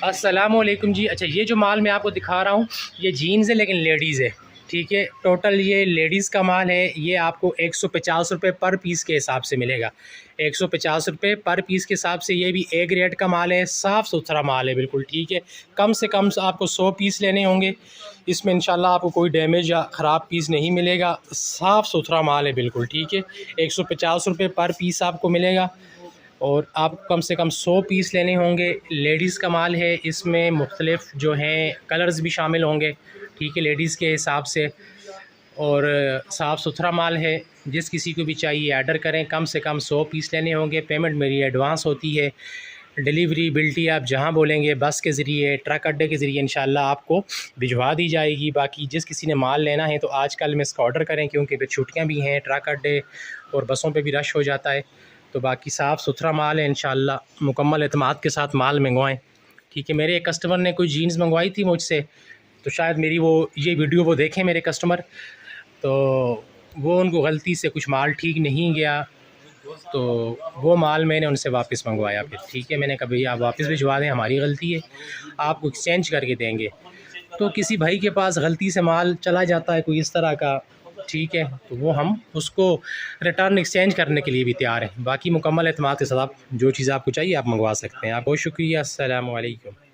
अस्सलामुअलैकुम जी। अच्छा, ये जो माल मैं आपको दिखा रहा हूँ ये जीन्स है लेकिन लेडीज़ है, ठीक है। टोटल ये लेडीज़ का माल है। ये आपको 150 रुपये पर पीस के हिसाब से मिलेगा। 150 रुपये पर पीस के हिसाब से ये भी ए ग्रेड का माल है, साफ़ सुथरा माल है बिल्कुल, ठीक है। कम से कम आपको 100 पीस लेने होंगे। इसमें इंशाल्लाह आपको कोई डैमेज या ख़राब पीस नहीं मिलेगा। साफ़ सुथरा माल है बिल्कुल, ठीक है। 150 रुपये पर पीस आपको मिलेगा और आप कम से कम 100 पीस लेने होंगे। लेडीज़ का माल है, इसमें मुख्तलिफ़ जो हैं कलर्स भी शामिल होंगे, ठीक है, लेडीज़ के हिसाब से। और साफ़ सुथरा माल है। जिस किसी को भी चाहिए आर्डर करें। कम से कम 100 पीस लेने होंगे। पेमेंट मेरी एडवांस होती है। डिलीवरी बिल्टी आप जहां बोलेंगे बस के ज़रिए, ट्रक अड्डे के ज़रिए इंशाल्लाह आपको भिजवा दी जाएगी। बाकी जिस किसी ने माल लेना है तो आजकल में इसका ऑर्डर करें, क्योंकि फिर छुट्टियाँ भी हैं, ट्रक अड्डे और बसों पे भी रश हो जाता है। तो बाकी साफ़ सुथरा माल है इंशाल्लाह। मुकम्मल एतमाद के साथ माल मंगवाएँ, ठीक है। मेरे एक कस्टमर ने कोई जीन्स मंगवाई थी मुझसे, तो शायद मेरी ये वीडियो वो देखें मेरे कस्टमर, तो वो उनको गलती से कुछ माल ठीक नहीं गया, तो वो माल मैंने उनसे वापस मंगवाया फिर, ठीक है। मैंने कहा भैया आप वापस भिजवा दें, हमारी गलती है, आपको एक्सचेंज करके देंगे। तो किसी भाई के पास गलती से माल चला जाता है कोई इस तरह का, ठीक है, तो वो हम उसको रिटर्न एक्सचेंज करने के लिए भी तैयार हैं। बाकी मुकम्मल एतमाद के साथ आप जो चीज़ आपको चाहिए आप मंगवा सकते हैं। आप बहुत शुक्रिया। अस्सलामु अलैकुम।